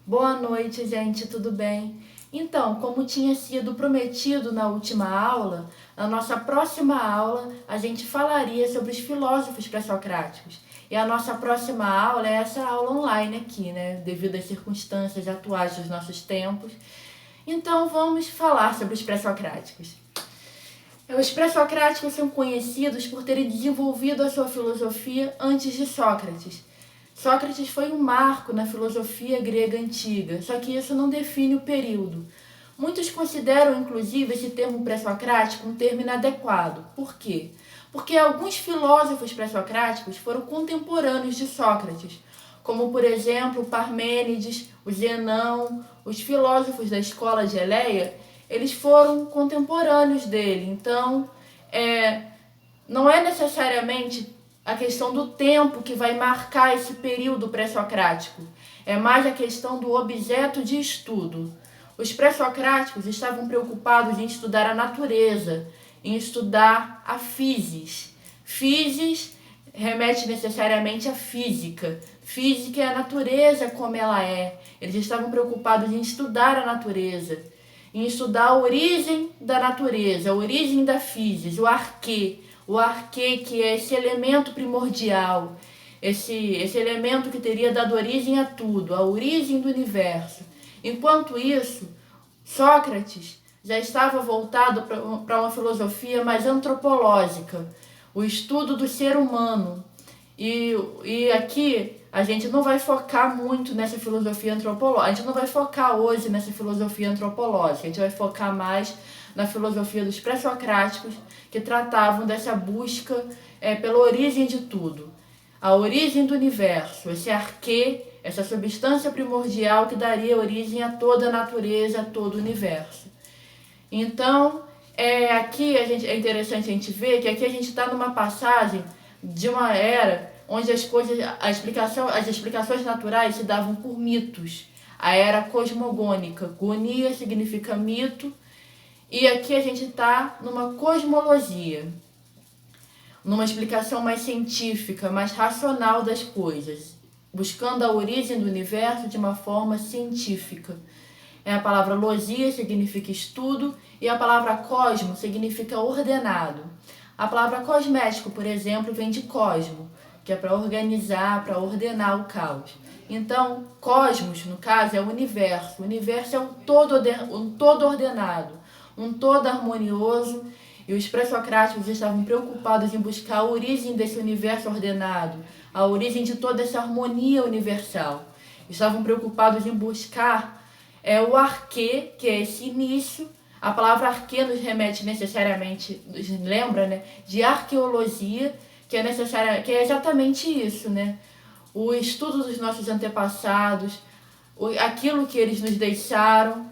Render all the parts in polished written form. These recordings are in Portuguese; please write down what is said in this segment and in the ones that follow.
Boa noite, gente, tudo bem? Então, como tinha sido prometido na última aula, na nossa próxima aula a gente falaria sobre os filósofos pré-socráticos. E a nossa próxima aula é essa aula online aqui, né? Devido às circunstâncias atuais dos nossos tempos. Então, vamos falar sobre os pré-socráticos. Os pré-socráticos são conhecidos por terem desenvolvido a sua filosofia antes de Sócrates. Sócrates foi um marco na filosofia grega antiga, só que isso não define o período. Muitos consideram, inclusive, esse termo pré-socrático um termo inadequado. Por quê? Porque alguns filósofos pré-socráticos foram contemporâneos de Sócrates, como, por exemplo, Parmênides, o Zenão, os filósofos da escola de Eleia, eles foram contemporâneos dele. Então, não é necessariamente a questão do tempo que vai marcar esse período pré-socrático. É mais a questão do objeto de estudo. Os pré-socráticos estavam preocupados em estudar a natureza, em estudar a physis. Physis remete necessariamente à física. Física é a natureza como ela é. Eles estavam preocupados em estudar a natureza, em estudar a origem da natureza, a origem da physis, o arquê. O arquê, que é esse elemento primordial, esse elemento que teria dado origem a tudo, a origem do universo. Enquanto isso, Sócrates já estava voltado para uma filosofia mais antropológica, o estudo do ser humano. E aqui a gente não vai focar muito nessa filosofia antropológica, a gente não vai focar hoje nessa filosofia antropológica, a gente vai focar mais na filosofia dos pré-socráticos, que tratavam dessa busca pela origem de tudo, a origem do universo, esse arquê, essa substância primordial que daria origem a toda a natureza, a todo o universo. Então, aqui é interessante a gente ver que aqui a gente está numa passagem de uma era onde as explicações naturais se davam por mitos. A era cosmogônica. Gonia significa mito. E aqui a gente está numa cosmologia, numa explicação mais científica, mais racional das coisas, buscando a origem do universo de uma forma científica. A palavra logia significa estudo e a palavra cosmo significa ordenado. A palavra cosmético, por exemplo, vem de cosmo, que é para organizar, para ordenar o caos. Então, cosmos, no caso, é o universo. O universo é um todo ordenado, um todo harmonioso, e os pré-socráticos estavam preocupados em buscar a origem desse universo ordenado, a origem de toda essa harmonia universal. Estavam preocupados em buscar o arquê, que é esse início. A palavra arquê nos remete necessariamente, nos lembra, né, de arqueologia, que é exatamente isso, né? O estudo dos nossos antepassados, aquilo que eles nos deixaram.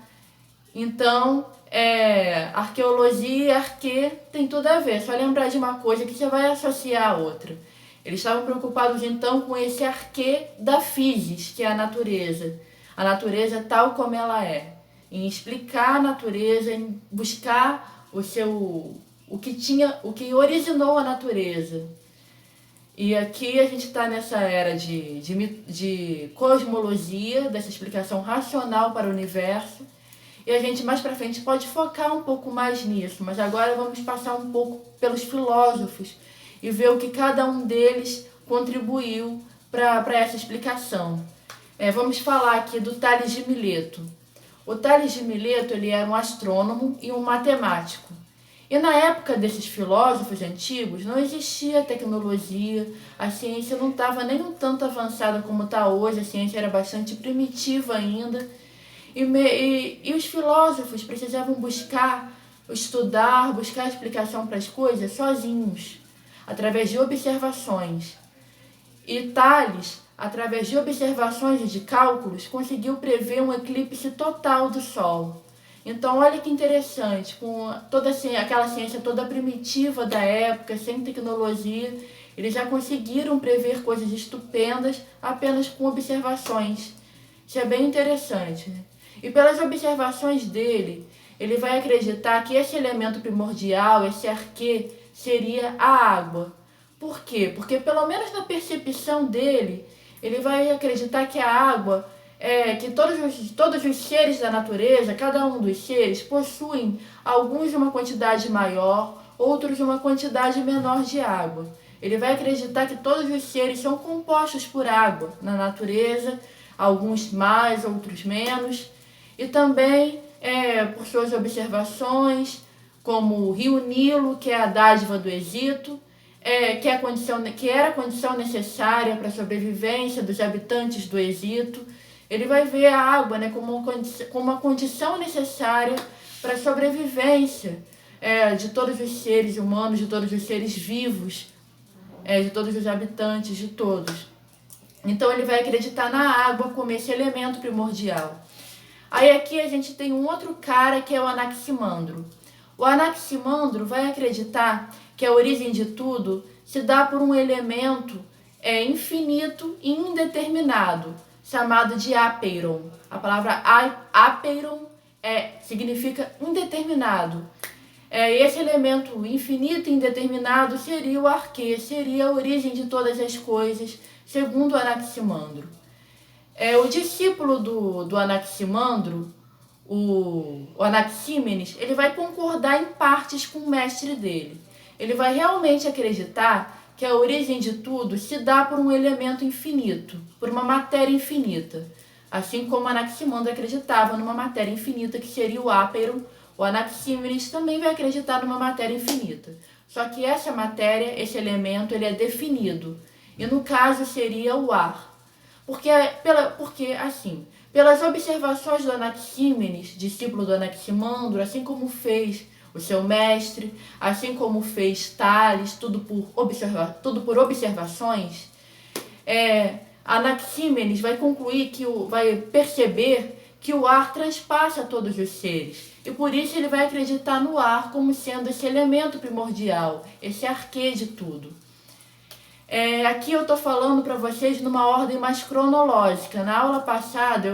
Então, arqueologia e arquê tem tudo a ver. Só lembrar de uma coisa que você vai associar a outra. Eles estavam preocupados então com esse arquê da physis, que é a natureza tal como ela é, em explicar a natureza, em buscar o que originou a natureza. E aqui a gente está nessa era de cosmologia, dessa explicação racional para o universo. E a gente mais para frente pode focar um pouco mais nisso, mas agora vamos passar um pouco pelos filósofos e ver o que cada um deles contribuiu para essa explicação. Vamos falar aqui do Tales de Mileto. O Tales de Mileto ele era um astrônomo e um matemático. E na época desses filósofos antigos não existia tecnologia, a ciência não estava nem um tanto avançada como está hoje, a ciência era bastante primitiva ainda. E os filósofos precisavam estudar, buscar explicação para as coisas sozinhos, através de observações. E Tales, através de observações e de cálculos, conseguiu prever um eclipse total do Sol. Então, olha que interessante, com toda aquela ciência toda primitiva da época, sem tecnologia, eles já conseguiram prever coisas estupendas apenas com observações. Isso é bem interessante, né? E pelas observações dele, ele vai acreditar que esse elemento primordial, esse arquê, seria a água. Por quê? Porque pelo menos na percepção dele, ele vai acreditar que a água que todos os seres da natureza, cada um dos seres, possuem alguns uma quantidade maior, outros uma quantidade menor de água. Ele vai acreditar que todos os seres são compostos por água na natureza, alguns mais, outros menos, e também por suas observações, como o rio Nilo, que é a dádiva do Egito, que era a condição necessária para a sobrevivência dos habitantes do Egito. Ele vai ver a água, né, como uma condição necessária para a sobrevivência de todos os seres humanos, de todos os seres vivos, de todos os habitantes, de todos. Então ele vai acreditar na água como esse elemento primordial. Aí aqui a gente tem um outro cara que é o Anaximandro. O Anaximandro vai acreditar que a origem de tudo se dá por um elemento infinito e indeterminado, chamado de apeiron. A palavra apeiron significa indeterminado. Esse elemento infinito e indeterminado seria o arquê, seria a origem de todas as coisas, segundo o Anaximandro. O discípulo do Anaximandro, o Anaxímenes, ele vai concordar em partes com o mestre dele. Ele vai realmente acreditar que a origem de tudo se dá por um elemento infinito, por uma matéria infinita. Assim como Anaximandro acreditava numa matéria infinita, que seria o apeiron, o Anaxímenes também vai acreditar numa matéria infinita. Só que essa matéria, esse elemento, ele é definido. E no caso seria o ar. Porque assim, pelas observações do Anaxímenes, discípulo do Anaximandro, assim como fez o seu mestre, assim como fez Tales, tudo por observações, Anaxímenes vai concluir vai perceber que o ar transpassa todos os seres. E por isso ele vai acreditar no ar como sendo esse elemento primordial, esse arquê de tudo. Aqui eu estou falando para vocês numa ordem mais cronológica. Na aula passada,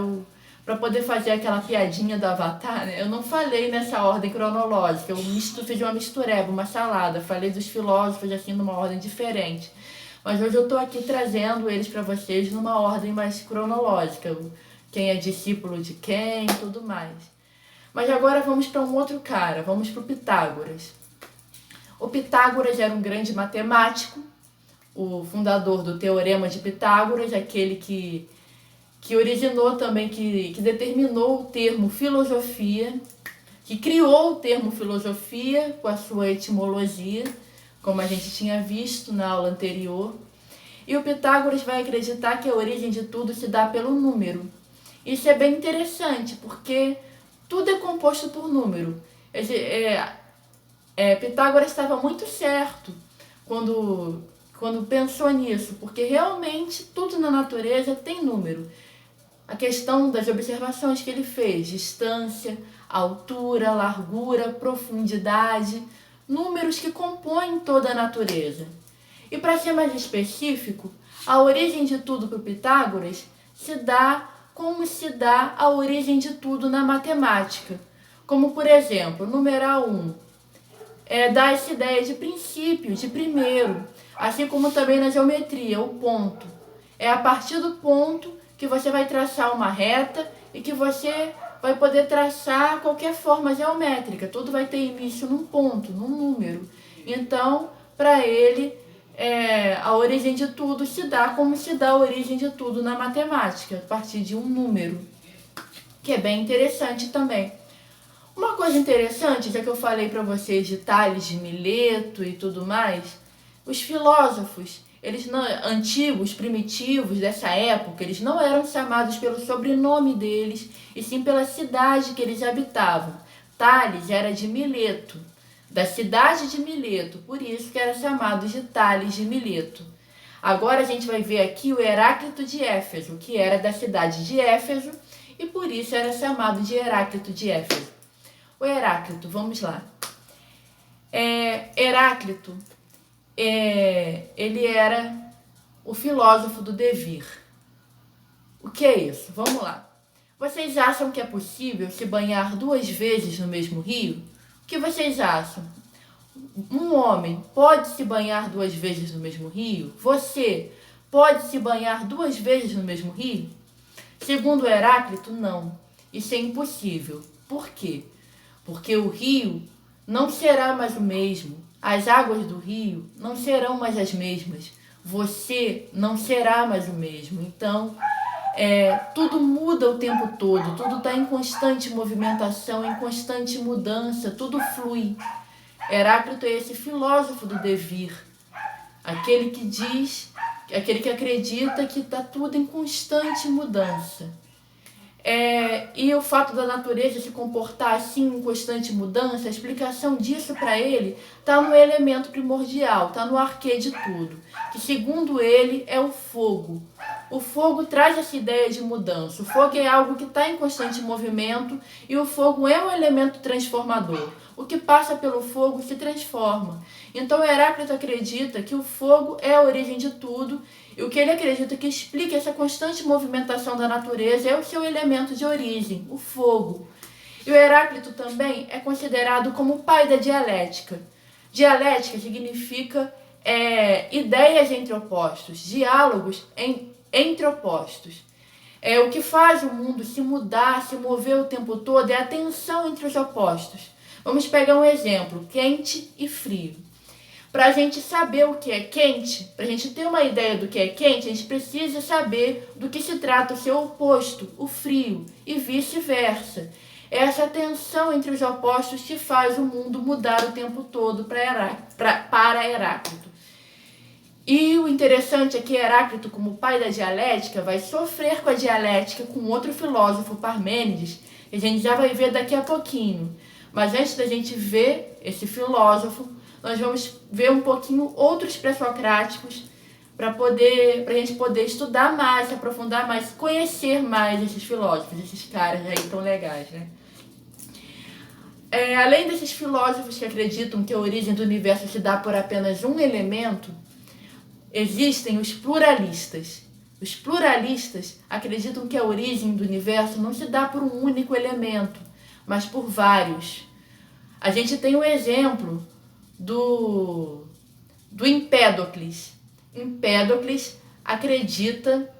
para poder fazer aquela piadinha do Avatar, né, eu não falei nessa ordem cronológica. Eu fiz uma mistureba, uma salada. Falei dos filósofos assim numa ordem diferente. Mas hoje eu estou aqui trazendo eles para vocês numa ordem mais cronológica. Quem é discípulo de quem, tudo mais. Mas agora vamos para um outro cara, vamos para o Pitágoras. O Pitágoras era um grande matemático, o fundador do Teorema de Pitágoras, aquele que originou também, que determinou o termo filosofia, que criou o termo filosofia com a sua etimologia, como a gente tinha visto na aula anterior. E o Pitágoras vai acreditar que a origem de tudo se dá pelo número. Isso é bem interessante, porque tudo é composto por número. Pitágoras estava muito certo quando pensou nisso, porque realmente tudo na natureza tem número. A questão das observações que ele fez, distância, altura, largura, profundidade, números que compõem toda a natureza. E para ser mais específico, a origem de tudo para o Pitágoras se dá como se dá a origem de tudo na matemática. Como, por exemplo, numeral 1 dá essa ideia de princípio, de primeiro, assim como também na geometria, o ponto. É a partir do ponto que você vai traçar uma reta e que você vai poder traçar qualquer forma geométrica. Tudo vai ter início num ponto, num número. Então, para ele, a origem de tudo se dá como se dá a origem de tudo na matemática, a partir de um número, que é bem interessante também. Uma coisa interessante, já que eu falei para vocês de Tales, de Mileto e tudo mais, os filósofos, antigos, primitivos dessa época, eles não eram chamados pelo sobrenome deles, e sim pela cidade que eles habitavam. Tales era de Mileto, da cidade de Mileto, por isso que era chamado de Tales de Mileto. Agora a gente vai ver aqui o Heráclito de Éfeso, que era da cidade de Éfeso, e por isso era chamado de Heráclito de Éfeso. O Heráclito, vamos lá. Heráclito, ele era o filósofo do devir. O que é isso? Vamos lá. Vocês acham que é possível se banhar 2 vezes no mesmo rio? O que vocês acham? Um homem pode se banhar 2 vezes no mesmo rio? Você pode se banhar 2 vezes no mesmo rio? Segundo Heráclito, não. Isso é impossível. Por quê? Porque o rio não será mais o mesmo. As águas do rio não serão mais as mesmas. Você não será mais o mesmo. Então, tudo muda o tempo todo. Tudo está em constante movimentação, em constante mudança. Tudo flui. Heráclito é esse filósofo do devir. Aquele que acredita que está tudo em constante mudança. E o fato da natureza se comportar assim em constante mudança, a explicação disso para ele está no elemento primordial, está no arquê de tudo, que segundo ele é o fogo. O fogo traz essa ideia de mudança. O fogo é algo que está em constante movimento e o fogo é um elemento transformador. O que passa pelo fogo se transforma. Então Heráclito acredita que o fogo é a origem de tudo e o que ele acredita que explica essa constante movimentação da natureza é o seu elemento de origem, o fogo. E o Heráclito também é considerado como o pai da dialética. Dialética significa ideias entre opostos, diálogos entre opostos. O que faz o mundo se mudar, se mover o tempo todo é a tensão entre os opostos. Vamos pegar um exemplo, quente e frio. Para a gente saber o que é quente, para a gente ter uma ideia do que é quente, a gente precisa saber do que se trata o seu oposto, o frio, e vice-versa. É essa tensão entre os opostos que faz o mundo mudar o tempo todo para Heráclito. E o interessante é que Heráclito, como pai da dialética, vai sofrer com a dialética com outro filósofo, Parmênides, que a gente já vai ver daqui a pouquinho. Mas antes da gente ver esse filósofo, nós vamos ver um pouquinho outros pré-socráticos para a gente poder estudar mais, se aprofundar mais, conhecer mais esses filósofos, esses caras aí tão legais, né? Além desses filósofos que acreditam que a origem do universo se dá por apenas um elemento, existem os pluralistas. Os pluralistas acreditam que a origem do universo não se dá por um único elemento, mas por vários. A gente tem o exemplo do Empédocles. Empédocles acredita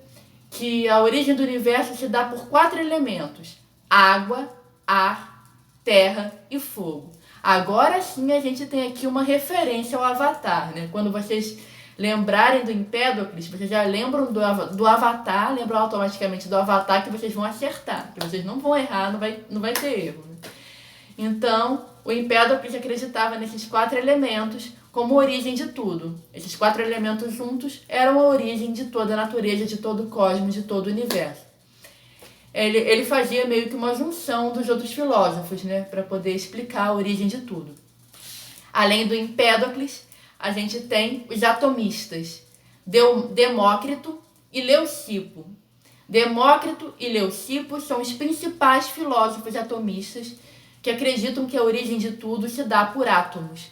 que a origem do universo se dá por 4 elementos: água, ar, terra e fogo. Agora sim a gente tem aqui uma referência ao Avatar, né? Quando vocês lembrarem do Empédocles, vocês já lembram do Avatar, lembram automaticamente do Avatar, que vocês vão acertar, que vocês não vão errar, não vai ter erro, né? Então, o Empédocles acreditava nesses 4 elementos como origem de tudo. Esses 4 elementos juntos eram a origem de toda a natureza, de todo o cosmos, de todo o universo. Ele fazia meio que uma junção dos outros filósofos, né, para poder explicar a origem de tudo. Além do Empédocles, a gente tem os atomistas, Demócrito e Leucipo. Demócrito e Leucipo são os principais filósofos atomistas que acreditam que a origem de tudo se dá por átomos.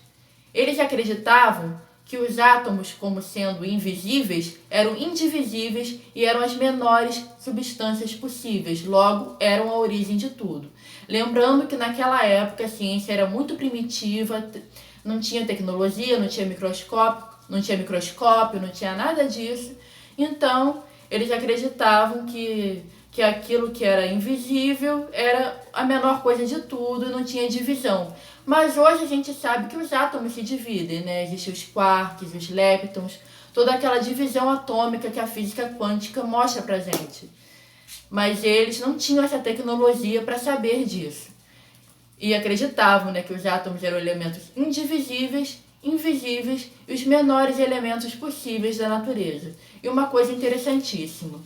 Eles acreditavam que os átomos, como sendo invisíveis, eram indivisíveis e eram as menores substâncias possíveis, logo eram a origem de tudo. Lembrando que naquela época a ciência era muito primitiva, não tinha tecnologia, não tinha microscópio, não tinha nada disso. Então, eles acreditavam que aquilo que era invisível era a menor coisa de tudo e não tinha divisão. Mas hoje a gente sabe que os átomos se dividem, né? Existem os quarks, os leptons, toda aquela divisão atômica que a física quântica mostra pra gente. Mas eles não tinham essa tecnologia para saber disso. E acreditavam, né, que os átomos eram elementos indivisíveis, invisíveis e os menores elementos possíveis da natureza. E uma coisa interessantíssima: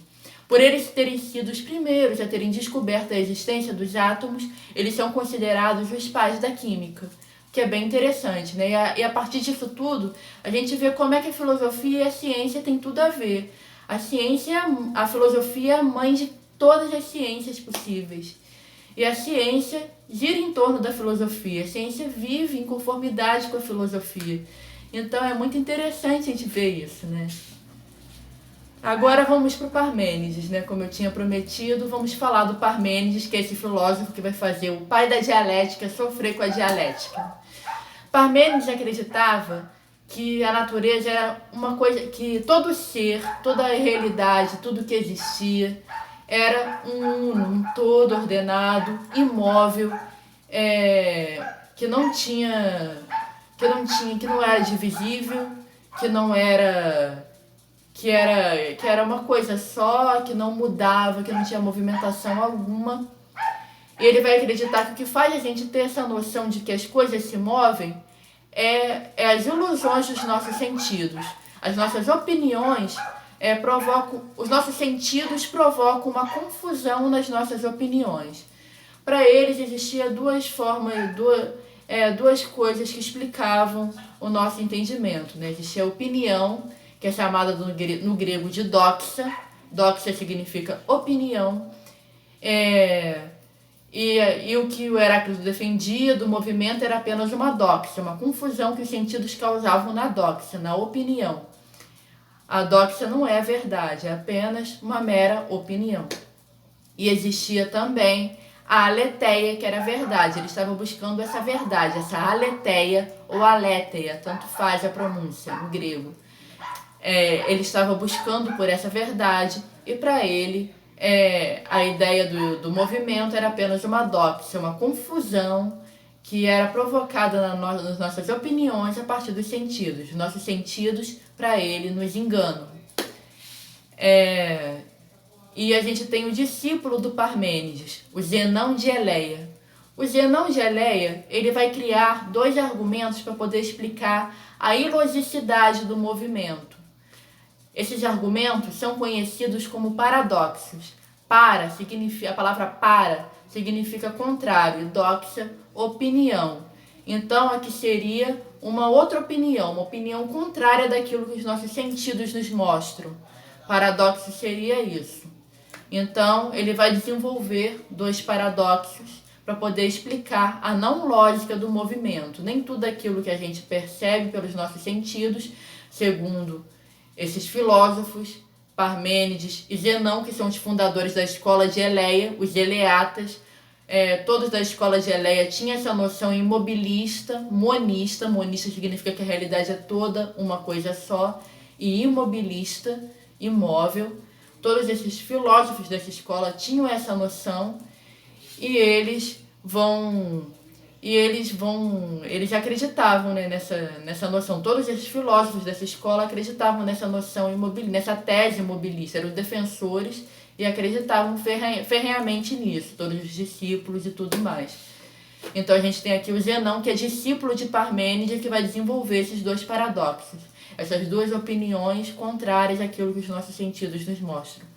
por eles terem sido os primeiros a terem descoberto a existência dos átomos, eles são considerados os pais da química, que é bem interessante, né? E a partir disso tudo, a gente vê como é que a filosofia e a ciência têm tudo a ver. A filosofia é a mãe de todas as ciências possíveis. E a ciência gira em torno da filosofia. A ciência vive em conformidade com a filosofia. Então é muito interessante a gente ver isso, né? Agora vamos para o Parmênides, né? Como eu tinha prometido, vamos falar do Parmênides, que é esse filósofo que vai fazer o pai da dialética sofrer com a dialética. Parmênides acreditava que a natureza era uma coisa, que todo ser, toda a realidade, tudo que existia, era um todo ordenado, imóvel, que que não era divisível, que era uma coisa só, que não mudava, que não tinha movimentação alguma. E ele vai acreditar que o que faz a gente ter essa noção de que as coisas se movem é as ilusões dos nossos sentidos. As nossas opiniões os nossos sentidos provocam uma confusão nas nossas opiniões. Para eles existia duas coisas que explicavam o nosso entendimento, né? Existia a opinião, que é chamada no grego de doxa. Doxa significa opinião. E o que o Heráclito defendia do movimento era apenas uma doxa, uma confusão que os sentidos causavam na doxa, na opinião. A doxa não é verdade, é apenas uma mera opinião. E existia também a aletheia, que era a verdade. Ele estava buscando essa verdade, essa aletheia ou aletheia, tanto faz a pronúncia no grego. Ele estava buscando por essa verdade e para ele a ideia do movimento era apenas uma doxa, uma confusão que era provocada nas nossas opiniões a partir dos sentidos. Os nossos sentidos, para ele, nos enganam. E a gente tem o discípulo do Parmênides, o Zenão de Eleia. O Zenão de Eleia, ele vai criar 2 argumentos para poder explicar a ilogicidade do movimento. Esses argumentos são conhecidos como paradoxos. A palavra para significa contrário, e doxa, opinião. Então, aqui seria uma outra opinião, uma opinião contrária daquilo que os nossos sentidos nos mostram. Paradoxo seria isso. Então, ele vai desenvolver 2 paradoxos para poder explicar a não lógica do movimento. Nem tudo aquilo que a gente percebe pelos nossos sentidos, segundo esses filósofos, Parmênides e Zenão, que são os fundadores da escola de Eleia, os eleatas, todos da escola de Eleia tinham essa noção imobilista, monista. Monista significa que a realidade é toda uma coisa só, e imobilista, imóvel. Todos esses filósofos dessa escola tinham essa noção e eles acreditavam, né, nessa noção. Todos esses filósofos dessa escola acreditavam nessa noção nessa tese imobilista, eram defensores e acreditavam ferrenhamente nisso, todos os discípulos e tudo mais. Então a gente tem aqui o Zenão, que é discípulo de Parmênides, que vai desenvolver esses 2 paradoxos, essas 2 opiniões contrárias àquilo que os nossos sentidos nos mostram.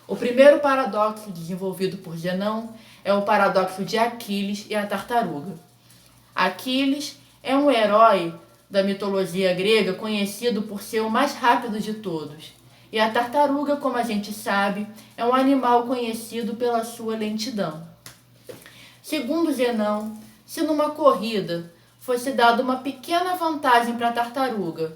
O primeiro paradoxo desenvolvido por Zenão é o paradoxo de Aquiles e a tartaruga. Aquiles é um herói da mitologia grega conhecido por ser o mais rápido de todos. E a tartaruga, como a gente sabe, é um animal conhecido pela sua lentidão. Segundo Zenão, se numa corrida fosse dada uma pequena vantagem para a tartaruga,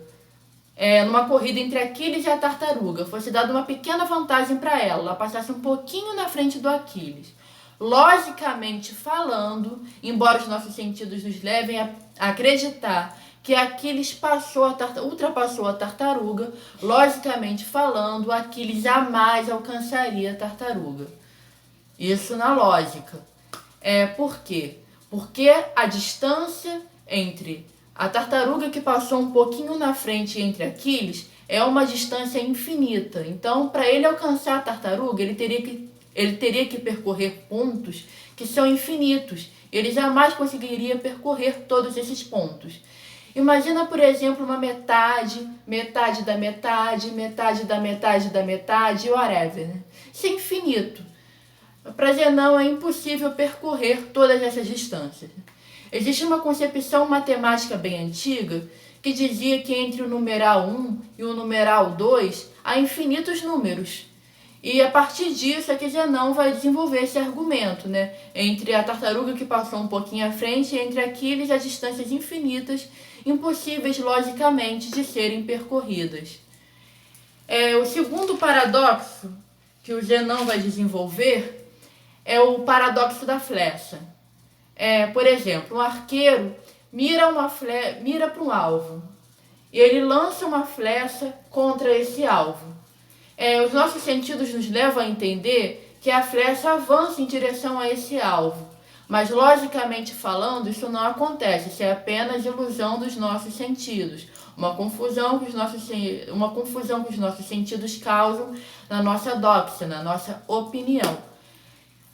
numa corrida entre Aquiles e a tartaruga, fosse dada uma pequena vantagem para ela passasse um pouquinho na frente do Aquiles. Logicamente falando, embora os nossos sentidos nos levem a acreditar que Aquiles ultrapassou a tartaruga, logicamente falando, Aquiles jamais alcançaria a tartaruga. Isso na lógica. Por quê? Porque a distância entre a tartaruga que passou um pouquinho na frente entre Aquiles é uma distância infinita. Então, para ele alcançar a tartaruga, ele teria que percorrer pontos que são infinitos. Ele jamais conseguiria percorrer todos esses pontos. Imagina, por exemplo, uma metade da metade, metade da metade da metade, whatever. Né? Isso é infinito. Para Zenão é impossível percorrer todas essas distâncias. Existe uma concepção matemática bem antiga que dizia que entre o numeral 1 e o numeral 2 há infinitos números. E a partir disso é que Zenão vai desenvolver esse argumento, né? Entre a tartaruga que passou um pouquinho à frente e entre Aquiles há distâncias infinitas, impossíveis logicamente de serem percorridas. O segundo paradoxo que o Zenão vai desenvolver é o paradoxo da flecha. Por exemplo, um arqueiro mira para um alvo e ele lança uma flecha contra esse alvo. Os nossos sentidos nos levam a entender que a flecha avança em direção a esse alvo. Mas, logicamente falando, isso não acontece, isso é apenas ilusão dos nossos sentidos. Uma confusão que os nossos sentidos causam na nossa doxa, na nossa opinião.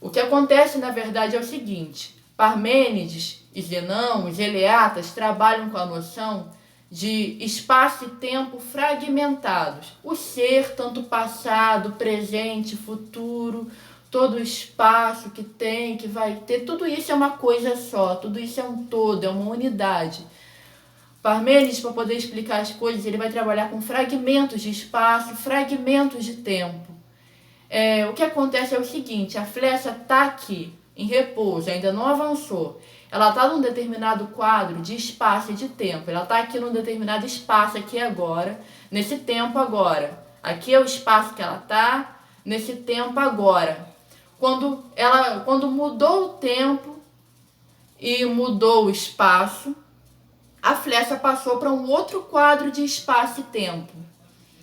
O que acontece, na verdade, é o seguinte: Parmênides e Zenão, os eleatas, trabalham com a noção de espaço e tempo fragmentados. O ser, tanto passado, presente, futuro, todo o espaço que tem, que vai ter, tudo isso é uma coisa só, tudo isso é um todo, é uma unidade. Parmênides, para poder explicar as coisas, ele vai trabalhar com fragmentos de espaço, fragmentos de tempo. O que acontece é o seguinte: a flecha está aqui, em repouso, ainda não avançou. Ela está num determinado quadro de espaço e de tempo. Ela está aqui num determinado espaço, aqui agora, nesse tempo agora. Aqui é o espaço que ela está, nesse tempo agora. Quando mudou o tempo e mudou o espaço, a flecha passou para um outro quadro de espaço e tempo.